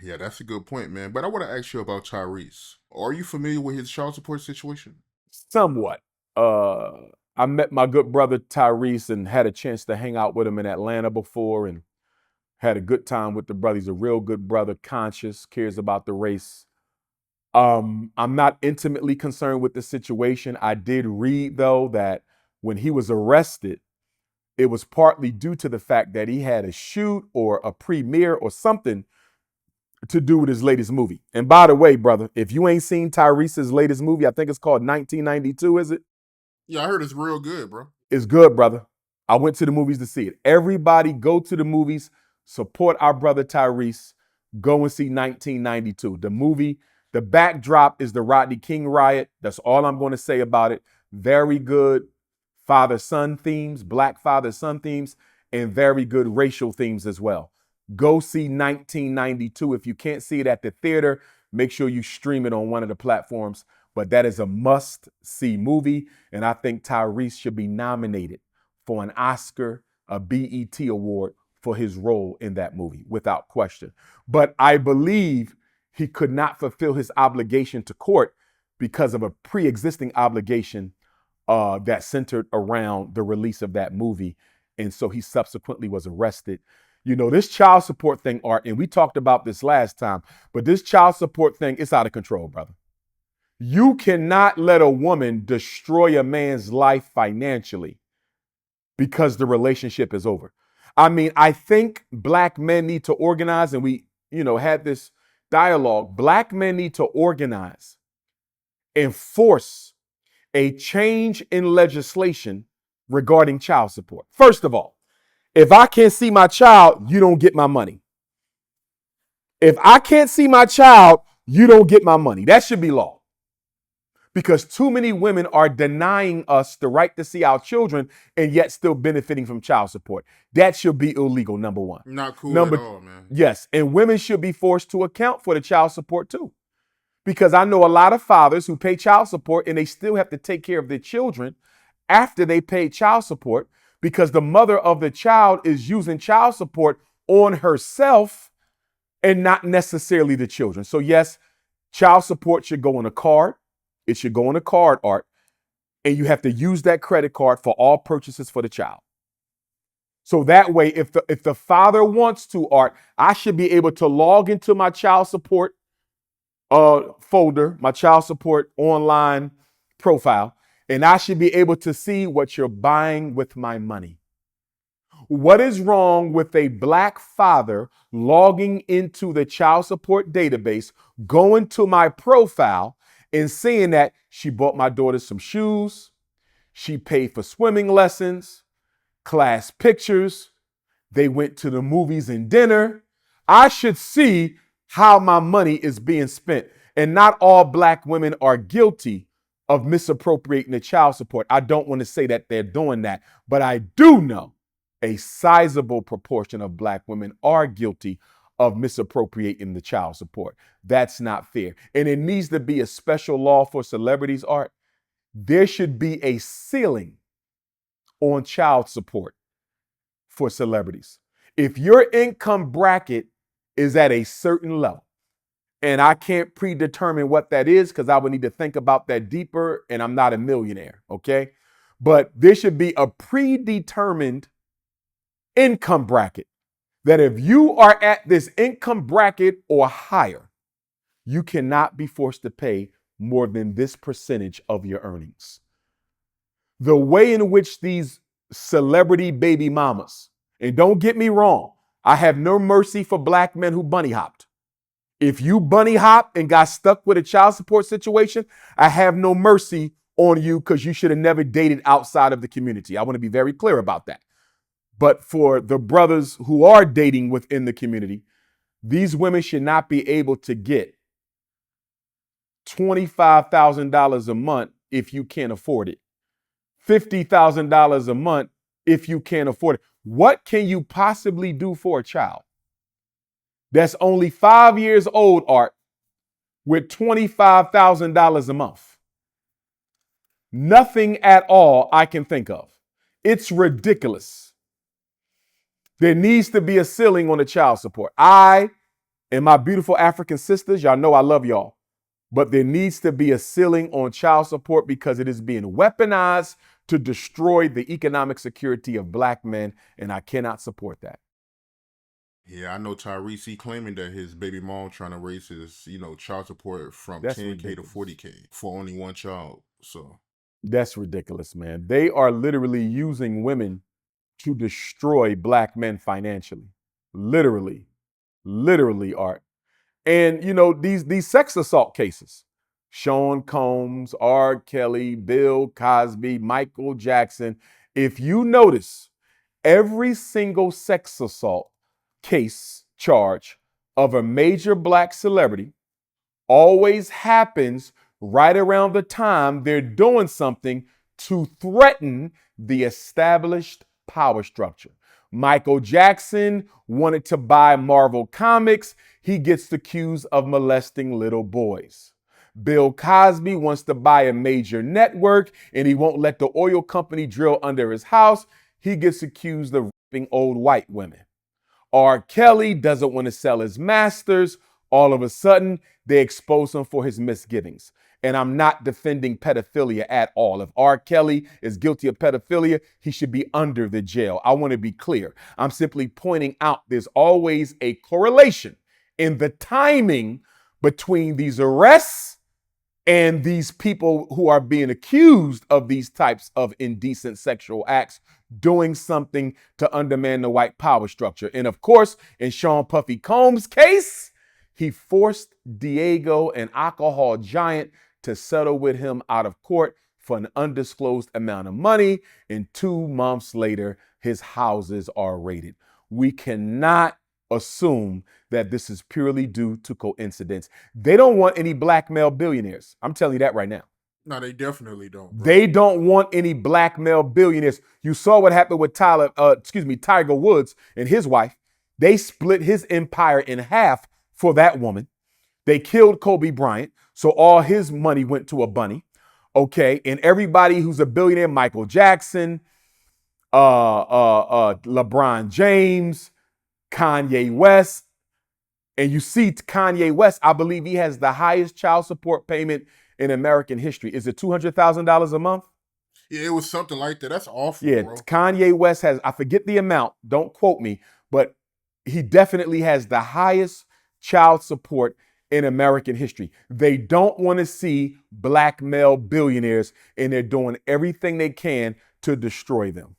Yeah, that's a good point, man. But I want to ask you about Tyrese. Are you familiar with his child support situation? Somewhat. Uh, I met my good brother Tyrese and had a chance to hang out with him in Atlanta before and had a good time with the brother. He's a real good brother, conscious, cares about the race. I'm not intimately concerned with the situation. I did read, though, that when he was arrested, it was partly due to the fact that he had a shoot or a premiere or something to do with his latest movie. And by the way, brother, if you ain't seen Tyrese's latest movie, I think it's called 1992, is it? Yeah, I heard it's real good, bro. It's good, brother. I went to the movies to see it. Everybody go to the movies, support our brother Tyrese. Go and see 1992. The movie, the backdrop is the Rodney King riot. That's all I'm going to say about it. Very good father son themes, black father son themes, and very good racial themes as well. Go see 1992. If you can't see it at the theater, make sure you stream it on one of the platforms. But that is a must see movie. And I think Tyrese should be nominated for an Oscar, a BET award for his role in that movie, without question. But I believe he could not fulfill his obligation to court because of a pre existing obligation that centered around the release of that movie. And so he subsequently was arrested. You know, this child support thing, Art, and we talked about this last time, but this child support thing, it's out of control, brother. You cannot let a woman destroy a man's life financially because the relationship is over. I mean, I think black men need to organize, and we, had this dialogue. Black men need to organize and force a change in legislation regarding child support. First of all, if I can't see my child, you don't get my money. If I can't see my child, you don't get my money. That should be law. Because too many women are denying us the right to see our children and yet still benefiting from child support. That should be illegal, number one. Not cool at Number, all, man. yes, and women should be forced to account for the child support too. Because I know a lot of fathers who pay child support and they still have to take care of their children after they pay child support because the mother of the child is using child support on herself and not necessarily the children. So, yes, child support should go on a card. It should go on a card, Art, and you have to use that credit card for all purchases for the child. So that way, if the father wants to, Art, I should be able to log into my child support folder, my child support online profile, and I should be able to see what you're buying with my money. What is wrong with a black father logging into the child support database, going to my profile, and seeing that she bought my daughter some shoes, she paid for swimming lessons, class pictures, they went to the movies and dinner. I should see how my money is being spent. And not all black women are guilty of misappropriating the child support. I don't want to say that they're doing that, but I do know a sizable proportion of black women are guilty of misappropriating the child support. That's not fair. And it needs to be a special law for celebrities, Art. There should be a ceiling on child support for celebrities. If your income bracket is at a certain level, and I can't predetermine what that is because I would need to think about that deeper, and I'm not a millionaire, okay? But there should be a predetermined income bracket that if you are at this income bracket or higher, you cannot be forced to pay more than this percentage of your earnings. The way in which these celebrity baby mamas, and don't get me wrong, I have no mercy for black men who bunny hopped. If you bunny hop and got stuck with a child support situation, I have no mercy on you because you should have never dated outside of the community. I want to be very clear about that. But for the brothers who are dating within the community, these women should not be able to get $25,000 a month if you can't afford it, $50,000 a month if you can't afford it. What can you possibly do for a child that's only 5 years old, Art, with $25,000 a month? Nothing at all I can think of. It's ridiculous. There needs to be a ceiling on the child support. I And my beautiful African sisters, y'all know I love y'all. But there needs to be a ceiling on child support because it is being weaponized to destroy the economic security of black men, and I cannot support that. Yeah, I know Tyrese, he claiming that his baby mom trying to raise his, child support from That's 10K to ridiculous. 40K for only one child. So, That's ridiculous, man. They are literally using women to destroy black men financially. Literally, literally, Art. And these sex assault cases, Sean Combs, R. Kelly, Bill Cosby, Michael Jackson. If you notice, every single sex assault case charge of a major black celebrity always happens right around the time they're doing something to threaten the established power structure. Michael Jackson wanted to buy Marvel Comics. He gets accused of molesting little boys. Bill Cosby wants to buy a major network and he won't let the oil company drill under his house. He gets accused of raping old white women. R. Kelly doesn't want to sell his masters. All of a sudden, they expose him for his misgivings. And I'm not defending pedophilia at all. If R. Kelly is guilty of pedophilia, he should be under the jail. I want to be clear. I'm simply pointing out there's always a correlation in the timing between these arrests and these people who are being accused of these types of indecent sexual acts doing something to undermine the white power structure. And of course, in Sean Puffy Combs' case, he forced Diego, an alcohol giant, to settle with him out of court for an undisclosed amount of money. And 2 months later, his houses are raided. We cannot assume that this is purely due to coincidence. They don't want any black male billionaires. I'm telling you that right now. no, they definitely don't, bro. They don't want any black male billionaires. You saw what happened with Tiger Woods and his wife. They split his empire in half for that woman. They killed Kobe Bryant, so all his money went to a bunny. Okay, and everybody who's a billionaire, Michael Jackson, LeBron James, Kanye West, and you see Kanye West, I believe he has the highest child support payment in American history. Is it $200,000 a month? Yeah, it was something like that. That's awful, Yeah, bro. Kanye West has, I forget the amount, don't quote me, but he definitely has the highest child support in American history. They don't want to see black male billionaires, and they're doing everything they can to destroy them.